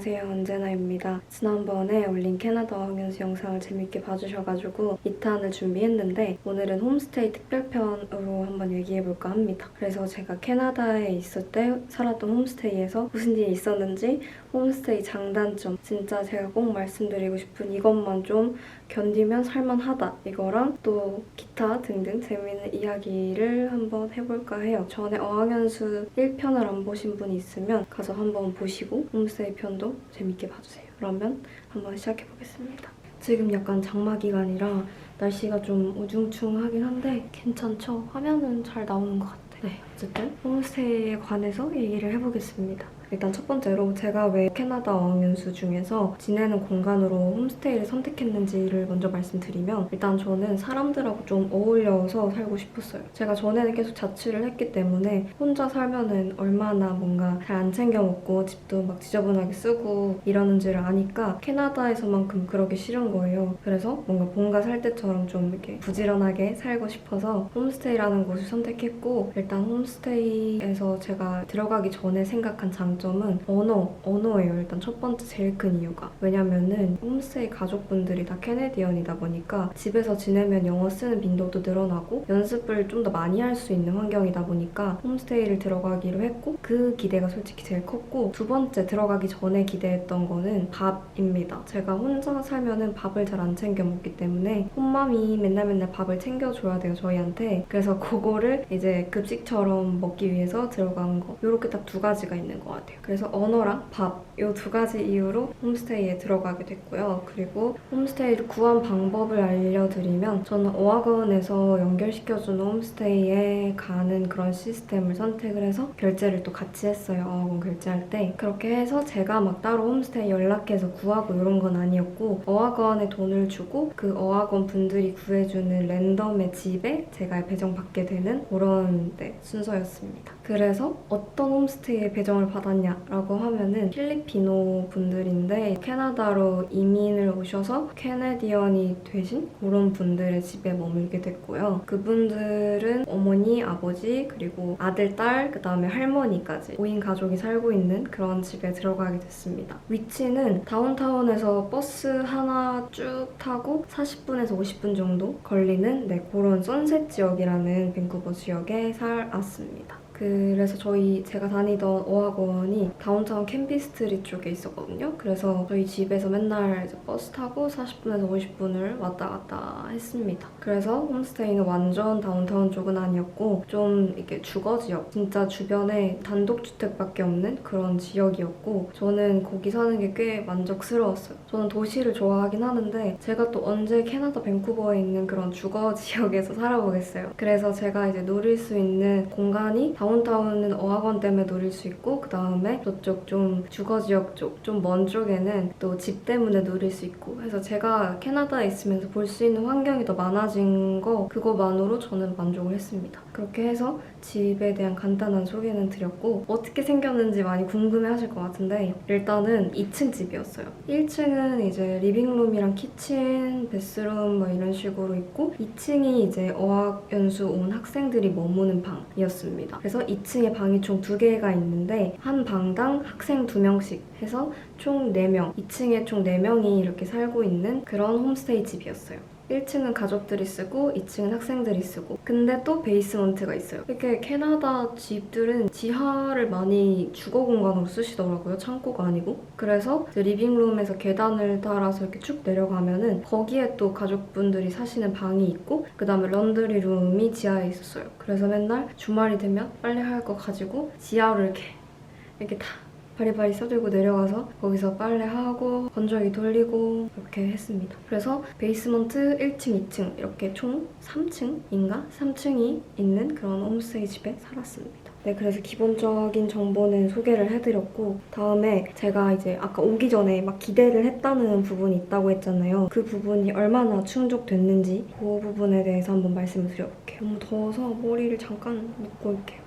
안녕하세요, 언제나입니다. 지난번에 올린 캐나다 어학연수 영상을 재밌게 봐주셔가지고 2탄을 준비했는데 오늘은 홈스테이 특별편으로 한번 얘기해볼까 합니다. 그래서 제가 캐나다에 있을 때 살았던 홈스테이에서 무슨 일이 있었는지, 홈스테이 장단점, 진짜 제가 꼭 말씀드리고 싶은 이것만 좀 견디면 살만하다, 이거랑 또 기타 등등 재미있는 이야기를 한번 해볼까 해요. 전에 어학연수 1편을 안 보신 분이 있으면 가서 한번 보시고 홈스테이 편도 재밌게 봐주세요. 그러면 한번 시작해보겠습니다. 지금 약간 장마 기간이라 날씨가 좀 우중충하긴 한데 괜찮죠? 화면은 잘 나오는 것 같아요. 네, 어쨌든 홈스테이에 관해서 얘기를 해보겠습니다. 일단 첫 번째로 제가 왜 캐나다 어학연수 중에서 지내는 공간으로 홈스테이를 선택했는지를 먼저 말씀드리면, 일단 저는 사람들하고 좀 어울려서 살고 싶었어요. 제가 전에는 계속 자취를 했기 때문에 혼자 살면은 얼마나 뭔가 잘 안 챙겨 먹고 집도 막 지저분하게 쓰고 이러는지를 아니까 캐나다에서만큼 그러기 싫은 거예요. 그래서 뭔가 본가 살 때처럼 좀 이렇게 부지런하게 살고 싶어서 홈스테이라는 곳을 선택했고, 일단 홈스테이에서 제가 들어가기 전에 생각한 장점은 언어예요. 일단 첫 번째 제일 큰 이유가. 왜냐면은 홈스테이 가족분들이 다 캐네디언이다 보니까 집에서 지내면 영어 쓰는 빈도도 늘어나고 연습을 좀 더 많이 할 수 있는 환경이다 보니까 홈스테이를 들어가기로 했고, 그 기대가 솔직히 제일 컸고, 두 번째 들어가기 전에 기대했던 거는 밥입니다. 제가 혼자 살면은 밥을 잘 안 챙겨 먹기 때문에 홈맘이 맨날 밥을 챙겨줘야 돼요, 저희한테. 그래서 그거를 이제 급식처럼 먹기 위해서 들어간 거, 이렇게 딱 두 가지가 있는 것 같아요. 그래서 언어랑 밥, 이 두 가지 이유로 홈스테이에 들어가게 됐고요. 그리고 홈스테이를 구한 방법을 알려드리면, 저는 어학원에서 연결시켜주는 홈스테이에 가는 그런 시스템을 선택을 해서 결제를 또 같이 했어요, 어학원 결제할 때. 그렇게 해서 제가 막 따로 홈스테이 연락해서 구하고 이런 건 아니었고, 어학원에 돈을 주고 그 어학원 분들이 구해주는 랜덤의 집에 제가 배정받게 되는 그런 순서였습니다. 그래서 어떤 홈스테이에 배정을 받았냐라고 하면은 필리피노 분들인데, 캐나다로 이민을 오셔서 캐네디언이 되신 그런 분들의 집에 머물게 됐고요. 그분들은 어머니, 아버지, 그리고 아들, 딸, 그 다음에 할머니까지 5인 가족이 살고 있는 그런 집에 들어가게 됐습니다. 위치는 다운타운에서 버스 하나 쭉 타고 40분에서 50분 정도 걸리는 그런 선셋 지역이라는 밴쿠버 지역에 살았습니다. 그래서 제가 다니던 어학원이 다운타운 캔비스트리 쪽에 있었거든요. 그래서 저희 집에서 맨날 이제 버스 타고 40분에서 50분을 왔다 갔다 했습니다. 그래서 홈스테이는 완전 다운타운 쪽은 아니었고 좀 이렇게 주거 지역, 진짜 주변에 단독주택밖에 없는 그런 지역이었고, 저는 거기 사는 게 꽤 만족스러웠어요. 저는 도시를 좋아하긴 하는데 제가 또 언제 캐나다 밴쿠버에 있는 그런 주거 지역에서 살아보겠어요. 그래서 제가 이제 누릴 수 있는 공간이 다운타운은 어학원 때문에 누릴 수 있고, 그 다음에 저쪽 좀 주거지역 쪽, 좀 먼 쪽에는 또 집 때문에 누릴 수 있고 해서 제가 캐나다에 있으면서 볼 수 있는 환경이 더 많아진 거, 그거만으로 저는 만족을 했습니다. 그렇게 해서 집에 대한 간단한 소개는 드렸고, 어떻게 생겼는지 많이 궁금해하실 것 같은데, 일단은 2층 집이었어요. 1층은 이제 리빙룸이랑 키친, 베스룸 뭐 이런 식으로 있고, 2층이 이제 어학연수 온 학생들이 머무는 방이었습니다. 그래서 2층에 방이 총 2개가 있는데 한 방당 학생 2명씩 해서 총 4명, 2층에 총 4명이 이렇게 살고 있는 그런 홈스테이 집이었어요. 1층은 가족들이 쓰고 2층은 학생들이 쓰고, 근데 또 베이스먼트가 있어요. 이렇게 캐나다 집들은 지하를 많이 주거 공간으로 쓰시더라고요. 창고가 아니고. 그래서 리빙룸에서 계단을 따라서 이렇게 쭉 내려가면은 거기에 또 가족분들이 사시는 방이 있고, 그 다음에 런드리룸이 지하에 있었어요. 그래서 맨날 주말이 되면 빨래할 거 가지고 지하로 이렇게 다 바리바리 써들고 내려가서 거기서 빨래하고 건조기 돌리고 이렇게 했습니다. 그래서 베이스먼트 1층, 2층 이렇게 총 3층인가? 3층이 있는 그런 홈스테이 집에 살았습니다. 네, 그래서 기본적인 정보는 소개를 해드렸고, 다음에 제가 이제 아까 오기 전에 막 기대를 했다는 부분이 있다고 했잖아요. 그 부분이 얼마나 충족됐는지 그 부분에 대해서 한번 말씀을 드려볼게요. 너무 더워서 머리를 잠깐 묶고 올게요.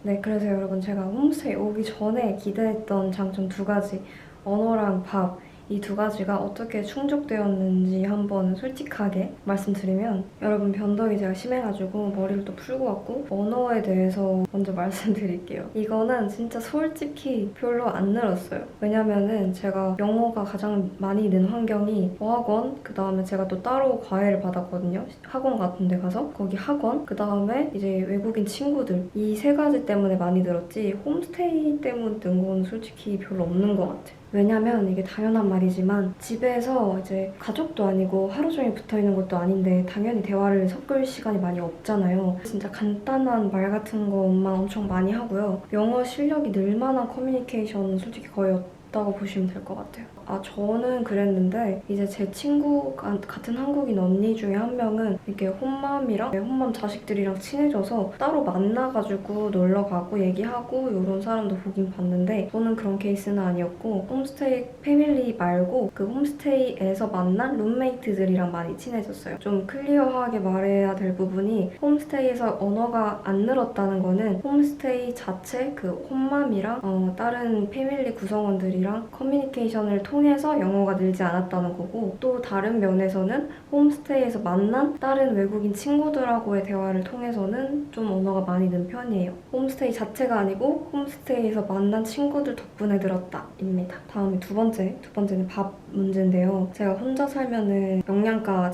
네, 그래서 여러분, 제가 홈스테이 오기 전에 기대했던 장점 2가지, 언어랑 밥, 이 두 가지가 어떻게 충족되었는지 한번 솔직하게 말씀드리면, 여러분 변덕이 제가 심해가지고 머리를 또 풀고 왔고, 언어에 대해서 먼저 말씀드릴게요. 이거는 진짜 솔직히 별로 안 늘었어요. 왜냐면은 제가 영어가 가장 많이 는 환경이 어학원, 그 다음에 제가 또 따로 과외를 받았거든요. 학원 같은 데 가서. 거기 학원, 그 다음에 이제 외국인 친구들, 이 세 가지 때문에 많이 늘었지 홈스테이 때문에 는 건 솔직히 별로 없는 것 같아요. 왜냐면 이게 당연한 말이지만 집에서 이제 가족도 아니고 하루 종일 붙어 있는 것도 아닌데 당연히 대화를 섞을 시간이 많이 없잖아요. 진짜 간단한 말 같은 것만 엄청 많이 하고요. 영어 실력이 늘 만한 커뮤니케이션은 솔직히 거의 없다고 보시면 될 것 같아요. 저는 그랬는데 이제 제 친구 같은 한국인 언니 중에 한 명은 이렇게 홈맘이랑 홈맘 자식들이랑 친해져서 따로 만나가지고 놀러 가고 얘기하고 이런 사람도 보긴 봤는데, 저는 그런 케이스는 아니었고 홈스테이 패밀리 말고 그 홈스테이에서 만난 룸메이트들이랑 많이 친해졌어요. 좀 클리어하게 말해야 될 부분이, 홈스테이에서 언어가 안 늘었다는 거는 홈스테이 자체 그 홈맘이랑 다른 패밀리 구성원들이랑 커뮤니케이션을 통해서 영어가 늘지 않았다는 거고, 또 다른 면에서는 홈스테이에서 만난 다른 외국인 친구들하고의 대화를 통해서는 좀 언어가 많이 는 편이에요. 홈스테이 자체가 아니고 홈스테이에서 만난 친구들 덕분에 늘었다 입니다. 다음에 두 번째는 밥 문제인데요. 제가 혼자 살면은 영양가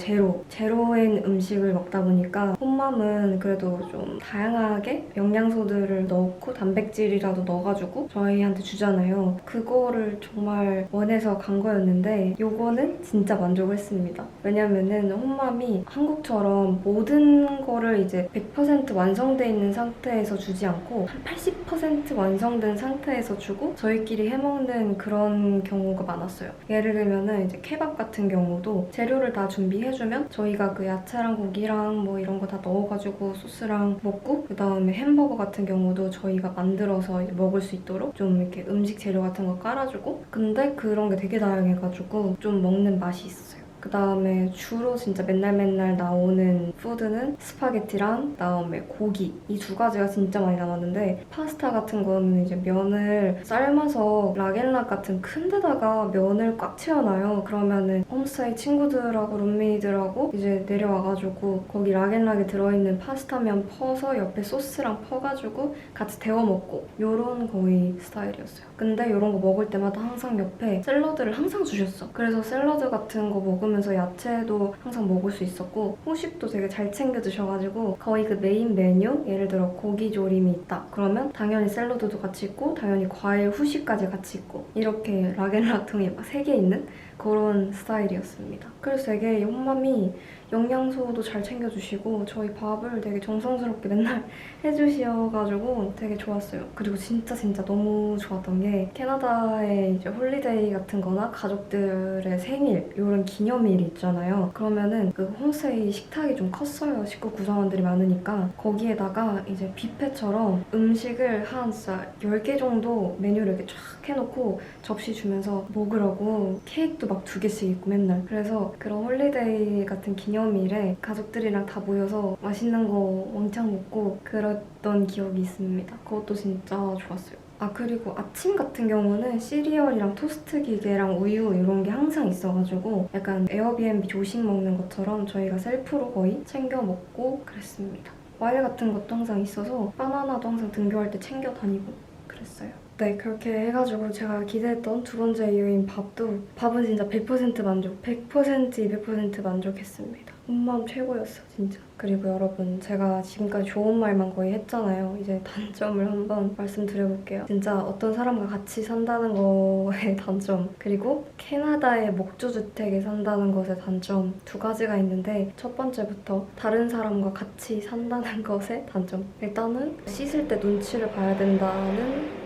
제로인 음식을 먹다 보니까 홈맘은 그래도 좀 다양하게 영양소들을 넣고 단백질이라도 넣어가지고 저희한테 주잖아요. 그거를 정말 원해서 간 거였는데 요거는 진짜 만족했습니다. 왜냐면은 홈맘이 한국처럼 모든 거를 이제 100% 완성돼 있는 상태에서 주지 않고 한 80% 완성된 상태에서 주고 저희끼리 해먹는 그런 경우가 많았어요. 예를 들면은 이제 케밥 같은 경우도 재료를 다 준비해주면 저희가 그 야채랑 고기랑 뭐 이런 거 다 넣어가지고 소스랑 먹고, 그 다음에 햄버거 같은 경우도 저희가 만들어서 이제 먹을 수 있도록 좀 이렇게 음식 재료 같은 거 깔아주고, 근데 그런 게 되게 다양해가지고 좀 먹는 맛이 있어요. 그 다음에 주로 진짜 맨날 나오는 푸드는 스파게티랑 그다음에 고기, 이 두 가지가 진짜 많이 남았는데, 파스타 같은 거는 이제 면을 삶아서 락앤락 같은 큰 데다가 면을 꽉 채워놔요. 그러면은 홈스테이 친구들하고 룸메이들하고 이제 내려와가지고 거기 락앤락에 들어있는 파스타면 퍼서 옆에 소스랑 퍼가지고 같이 데워 먹고, 요런 거의 스타일이었어요. 근데 이런 거 먹을 때마다 항상 옆에 샐러드를 항상 주셨어. 그래서 샐러드 같은 거 먹으면서 야채도 항상 먹을 수 있었고, 후식도 되게 잘 챙겨주셔가지고 거의 그 메인 메뉴, 예를 들어 고기 조림이 있다 그러면 당연히 샐러드도 같이 있고 당연히 과일 후식까지 같이 있고, 이렇게 락앤락통이 막 3개 있는 그런 스타일이었습니다. 그래서 되게 이 홈맘이 영양소도 잘 챙겨주시고 저희 밥을 되게 정성스럽게 맨날 해주셔가지고 되게 좋았어요. 그리고 진짜 너무 좋았던 게, 캐나다에 이제 홀리데이 같은 거나 가족들의 생일 이런 기념일이 있잖아요. 그러면은 그 홈스테이 식탁이 좀 컸어요. 식구 구성원들이 많으니까. 거기에다가 이제 뷔페처럼 음식을 한 진짜 10개 정도 메뉴를 이렇게 쫙 해놓고 접시 주면서 먹으라고 케이크도 막 2개씩 있고 맨날. 그래서 그런 홀리데이 같은 기념일에 가족들이랑 다 모여서 맛있는 거 왕창 먹고 그랬던 기억이 있습니다. 그것도 진짜 좋았어요. 그리고 아침 같은 경우는 시리얼이랑 토스트 기계랑 우유 이런 게 항상 있어가지고 약간 에어비앤비 조식 먹는 것처럼 저희가 셀프로 거의 챙겨 먹고 그랬습니다. 과일 같은 것도 항상 있어서 바나나도 항상 등교할 때 챙겨 다니고 그랬어요. 네, 그렇게 해가지고 제가 기대했던 두 번째 이유인 밥은 진짜 100% 만족, 100% 200% 만족했습니다. 홈맘 최고였어, 진짜. 그리고 여러분, 제가 지금까지 좋은 말만 거의 했잖아요. 이제 단점을 한번 말씀드려볼게요. 진짜 어떤 사람과 같이 산다는 거의 단점, 그리고 캐나다의 목조주택에 산다는 것의 단점, 두 가지가 있는데, 첫 번째부터 다른 사람과 같이 산다는 것의 단점. 일단은 씻을 때 눈치를 봐야 된다는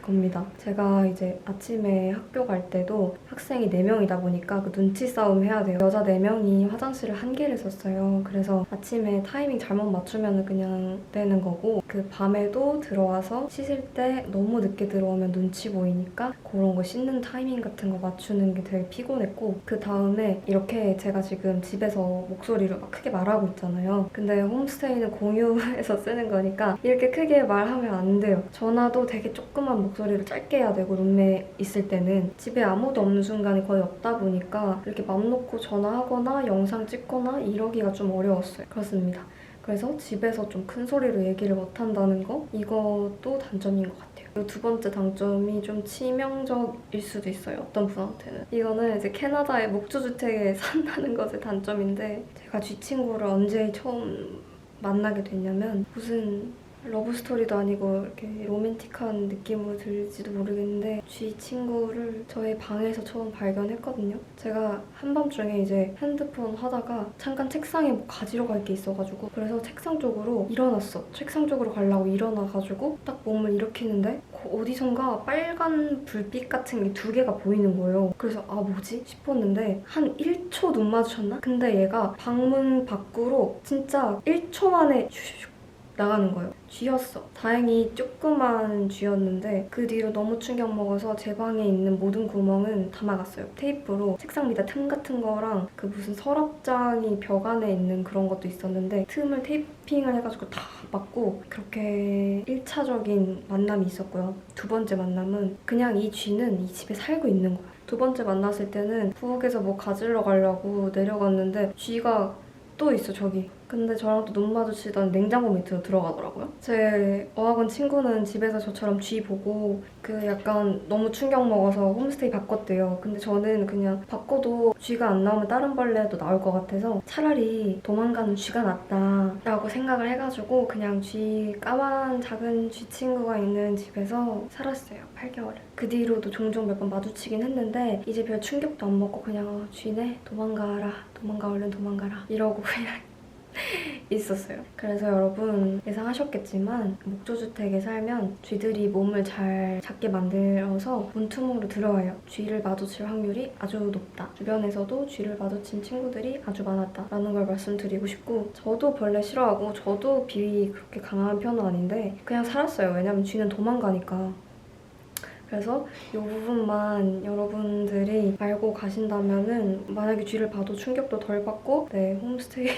겁니다. 제가 이제 아침에 학교 갈 때도 학생이 4명이다 보니까 그 눈치 싸움 해야 돼요. 여자 4명이 화장실을 1개를 썼어요. 그래서 아침에 타이밍 잘못 맞추면 그냥 되는 거고, 그 밤에도 들어와서 씻을 때 너무 늦게 들어오면 눈치 보이니까 그런 거 씻는 타이밍 같은 거 맞추는 게 되게 피곤했고, 그 다음에 이렇게 제가 지금 집에서 목소리를 막 크게 말하고 있잖아요. 근데 홈스테이는 공유해서 쓰는 거니까 이렇게 크게 말하면 안 돼요. 전화도 되게 조그만 목소리 목소리를 짧게 해야 되고 룸메 있을 때는 집에 아무도 없는 순간이 거의 없다 보니까 이렇게 맘 놓고 전화하거나 영상 찍거나 이러기가 좀 어려웠어요. 그렇습니다. 그래서 집에서 좀 큰 소리로 얘기를 못한다는 거? 이것도 단점인 것 같아요. 그리고 두 번째 단점이 좀 치명적일 수도 있어요. 어떤 분한테는. 이거는 이제 캐나다의 목조주택에 산다는 것의 단점인데 제가 쥐 친구를 언제 처음 만나게 됐냐면 무슨 러브스토리도 아니고 이렇게 로맨틱한 느낌으로 들릴지도 모르겠는데 쥐 친구를 저의 방에서 처음 발견했거든요. 제가 한밤중에 이제 핸드폰 하다가 잠깐 책상에 뭐 가지러 갈 게 있어가지고 그래서 책상 쪽으로 일어났어. 책상 쪽으로 가려고 일어나가지고 딱 몸을 일으키는데 어디선가 빨간 불빛 같은 게 두 개가 보이는 거예요. 그래서 아 뭐지? 싶었는데 한 1초 눈 마주쳤나? 근데 얘가 방문 밖으로 진짜 1초 만에 슈슈슉 나가는 거예요. 쥐였어. 다행히 조그만 쥐였는데 그 뒤로 너무 충격 먹어서 제 방에 있는 모든 구멍은 다 막았어요. 테이프로 책상 밑에 틈 같은 거랑 그 무슨 서랍장이 벽 안에 있는 그런 것도 있었는데 틈을 테이핑을 해가지고 다 막고 그렇게 1차적인 만남이 있었고요. 두 번째 만남은 그냥 이 쥐는 이 집에 살고 있는 거야. 두 번째 만났을 때는 부엌에서 뭐 가지러 가려고 내려갔는데 쥐가 또 있어 저기. 근데 저랑 또 눈 마주치던 냉장고 밑으로 들어가더라고요. 제 어학원 친구는 집에서 저처럼 쥐 보고 그 약간 너무 충격 먹어서 홈스테이 바꿨대요. 근데 저는 그냥 바꿔도 쥐가 안 나오면 다른 벌레도 나올 것 같아서 차라리 도망가는 쥐가 낫다라고 생각을 해가지고 그냥 까만 작은 쥐 친구가 있는 집에서 살았어요. 8개월을. 그 뒤로도 종종 몇 번 마주치긴 했는데 이제 별 충격도 안 먹고 그냥 쥐네 도망가라 도망가 얼른 도망가라 이러고 그냥 있었어요. 그래서 여러분 예상하셨겠지만 목조주택에 살면 쥐들이 몸을 잘 작게 만들어서 문틈으로 들어와요. 쥐를 마주칠 확률이 아주 높다. 주변에서도 쥐를 마주친 친구들이 아주 많았다라는 걸 말씀드리고 싶고 저도 벌레 싫어하고 저도 비위 그렇게 강한 편은 아닌데 그냥 살았어요. 왜냐면 쥐는 도망가니까. 그래서 이 부분만 여러분들이 알고 가신다면은 만약에 쥐를 봐도 충격도 덜 받고 홈스테이를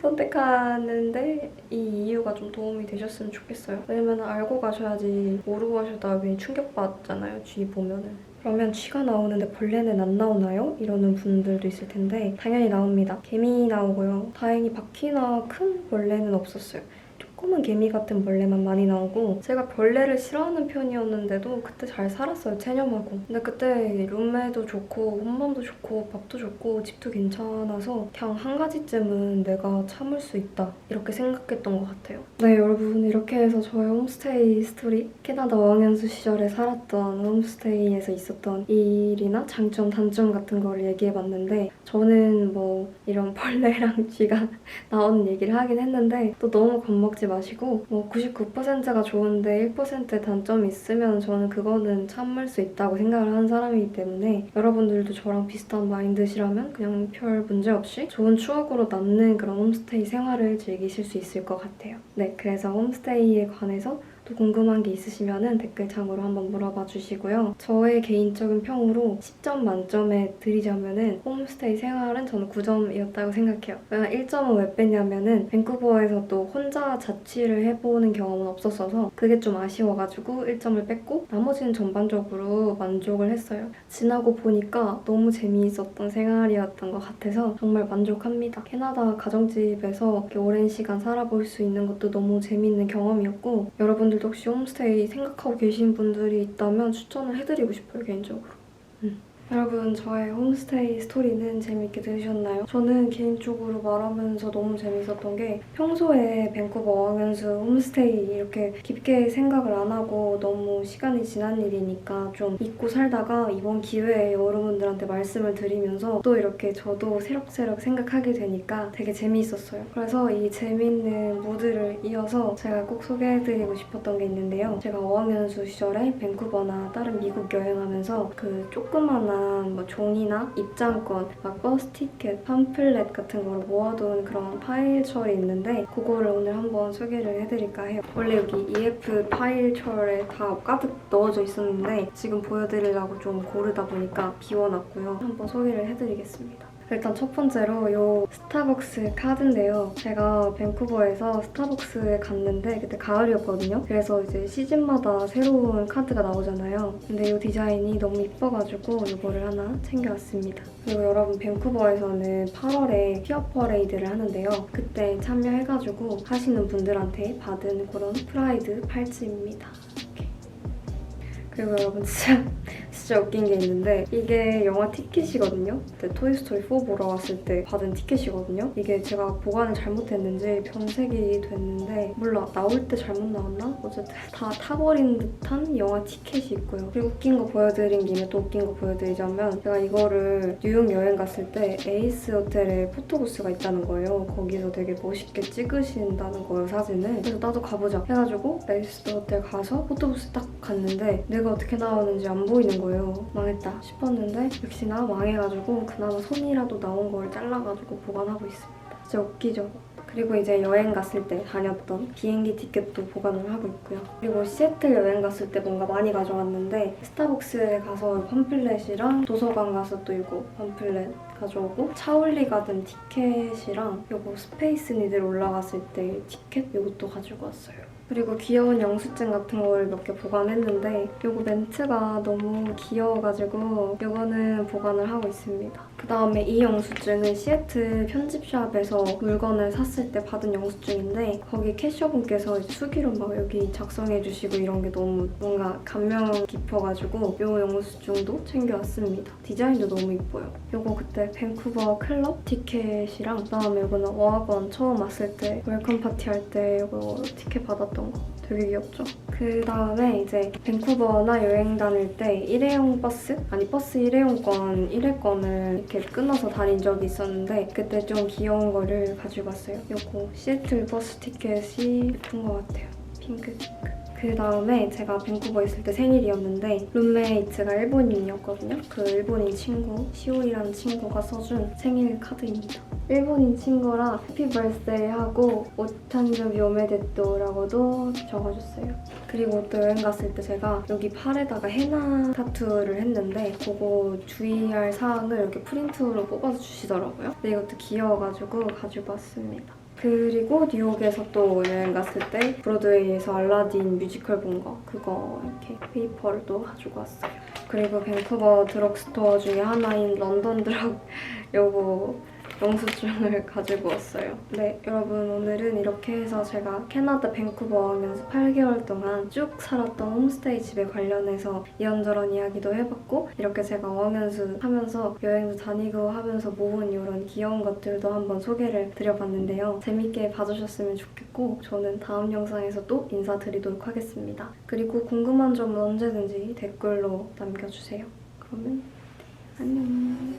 선택하는데 이 이유가 좀 도움이 되셨으면 좋겠어요. 왜냐면 알고 가셔야지 모르고 가셨다가 괜히 충격받잖아요. 쥐 보면은. 그러면 쥐가 나오는데 벌레는 안 나오나요? 이러는 분들도 있을 텐데 당연히 나옵니다. 개미 나오고요. 다행히 바퀴나 큰 벌레는 없었어요. 조그만 개미 같은 벌레만 많이 나오고 제가 벌레를 싫어하는 편이었는데도 그때 잘 살았어요. 체념하고. 근데 그때 룸메도 좋고 혼밥도 좋고 밥도 좋고 집도 괜찮아서 그냥 한 가지쯤은 내가 참을 수 있다 이렇게 생각했던 것 같아요. 네 여러분 이렇게 해서 저의 홈스테이 스토리 캐나다 어학연수 시절에 살았던 홈스테이에서 있었던 일이나 장점 단점 같은 걸 얘기해봤는데 저는 뭐 이런 벌레랑 쥐가 나오는 얘기를 하긴 했는데 또 너무 겁먹지 마시고 뭐 99%가 좋은데 1%의 단점이 있으면 저는 그거는 참을 수 있다고 생각을 하는 사람이기 때문에 여러분들도 저랑 비슷한 마인드시라면 그냥 별 문제 없이 좋은 추억으로 남는 그런 홈스테이 생활을 즐기실 수 있을 것 같아요. 네, 그래서 홈스테이에 관해서 또 궁금한 게 있으시면 댓글창으로 한번 물어봐 주시고요. 저의 개인적인 평으로 10점 만점에 드리자면 홈스테이 생활은 저는 9점이었다고 생각해요. 왜냐면 1점은 왜 뺐냐면은 밴쿠버에서 또 혼자 자취를 해보는 경험은 없었어서 그게 좀 아쉬워가지고 1점을 뺐고 나머지는 전반적으로 만족을 했어요. 지나고 보니까 너무 재미있었던 생활이었던 것 같아서 정말 만족합니다. 캐나다 가정집에서 이렇게 오랜 시간 살아볼 수 있는 것도 너무 재미있는 경험이었고 여러분들도 혹시 홈스테이 생각하고 계신 분들이 있다면 추천을 해드리고 싶어요, 개인적으로. 여러분 저의 홈스테이 스토리는 재밌게 들으셨나요? 저는 개인적으로 말하면서 너무 재밌었던 게 평소에 밴쿠버 어학연수 홈스테이 이렇게 깊게 생각을 안 하고 너무 시간이 지난 일이니까 좀 잊고 살다가 이번 기회에 여러분들한테 말씀을 드리면서 또 이렇게 저도 새록새록 생각하게 되니까 되게 재미있었어요. 그래서 이 재미있는 무드를 이어서 제가 꼭 소개해드리고 싶었던 게 있는데요. 제가 어학연수 시절에 밴쿠버나 다른 미국 여행하면서 그 조그마한 뭐 종이나 입장권, 막 버스 티켓, 팜플렛 같은 걸 모아둔 그런 파일철이 있는데 그거를 오늘 한번 소개를 해드릴까 해요. 원래 여기 EF 파일철에 다 가득 넣어져 있었는데 지금 보여드리려고 좀 고르다 보니까 비워놨고요. 한번 소개를 해드리겠습니다. 일단 첫 번째로 요 스타벅스 카드인데요. 제가 밴쿠버에서 스타벅스에 갔는데 그때 가을이었거든요. 그래서 이제 시즌마다 새로운 카드가 나오잖아요. 근데 이 디자인이 너무 이뻐가지고 이거를 하나 챙겨왔습니다. 그리고 여러분 밴쿠버에서는 8월에 피어 퍼레이드를 하는데요. 그때 참여해가지고 하시는 분들한테 받은 그런 프라이드 팔찌입니다. 그리고 여러분 진짜 웃긴 게 있는데 이게 영화 티켓이거든요. 그때 토이스토리 4 보러 왔을 때 받은 티켓이거든요. 이게 제가 보관을 잘못했는지 변색이 됐는데 몰라 나올 때 잘못 나왔나? 어쨌든 다 타버린 듯한 영화 티켓이 있고요. 그리고 웃긴 거 보여드린 김에 또 웃긴 거 보여드리자면 제가 이거를 뉴욕 여행 갔을 때 에이스 호텔에 포토부스가 있다는 거예요. 거기서 되게 멋있게 찍으신다는 거예요, 사진을. 그래서 나도 가보자 해가지고 에이스 호텔 가서 포토부스 딱 갔는데 내가 어떻게 나오는지 안 보이는 거예요. 망했다 싶었는데 역시나 망해가지고 그나마 손이라도 나온 걸 잘라가지고 보관하고 있습니다. 진짜 웃기죠? 그리고 이제 여행 갔을 때 다녔던 비행기 티켓도 보관을 하고 있고요. 그리고 시애틀 여행 갔을 때 뭔가 많이 가져왔는데 스타벅스에 가서 팜플렛이랑 도서관 가서 또 이거 팜플렛 가져오고 차올리 가든 티켓이랑 이거 스페이스 니들 올라갔을 때 티켓 이것도 가지고 왔어요. 그리고 귀여운 영수증 같은 걸 몇 개 보관했는데 이거 멘트가 너무 귀여워가지고 이거는 보관을 하고 있습니다. 그다음에 이 영수증은 시애틀 편집샵에서 물건을 샀을 때 받은 영수증인데 거기 캐셔분께서 수기로 막 여기 작성해주시고 이런 게 너무 뭔가 감명 깊어가지고 이 영수증도 챙겨왔습니다. 디자인도 너무 이뻐요. 이거 그때 밴쿠버 클럽 티켓이랑 그다음에 이거는 어학원 처음 왔을 때 웰컴 파티 할 때 이거 티켓 받았던 거 되게 귀엽죠? 그 다음에 이제 밴쿠버나 여행 다닐 때 일회용 버스? 아니 버스 일회용권 1회권을 이렇게 끊어서 다닌 적이 있었는데 그때 좀 귀여운 거를 가지고 왔어요. 요거 시애틀 버스 티켓이 예쁜 것 같아요. 핑크핑크. 그 다음에 제가 밴쿠버 있을 때 생일이었는데 룸메이트가 일본인이었거든요. 그 일본인 친구, 시오이라는 친구가 써준 생일 카드입니다. 일본인 친구라 해피 버스데이 하고 오탄조비 오메데토라고도 적어줬어요. 그리고 또 여행 갔을 때 제가 여기 팔에다가 헤나 타투를 했는데 그거 주의할 사항을 이렇게 프린트로 뽑아서 주시더라고요. 근데 이것도 귀여워가지고 가지고 왔습니다. 그리고 뉴욕에서 또 여행 갔을 때 브로드웨이에서 알라딘 뮤지컬 본 거 그거 이렇게 페이퍼를 또 가지고 왔어요. 그리고 밴쿠버 드럭스토어 중에 하나인 런던 드럭 요거 영수증을 가지고 왔어요. 네, 여러분 오늘은 이렇게 해서 제가 캐나다 밴쿠버 어학연수 8개월 동안 쭉 살았던 홈스테이 집에 관련해서 이런저런 이야기도 해봤고 이렇게 제가 어학연수 하면서 여행도 다니고 하면서 모은 이런 귀여운 것들도 한번 소개를 드려봤는데요. 재밌게 봐주셨으면 좋겠고 저는 다음 영상에서 또 인사드리도록 하겠습니다. 그리고 궁금한 점은 언제든지 댓글로 남겨주세요. 그러면 안녕.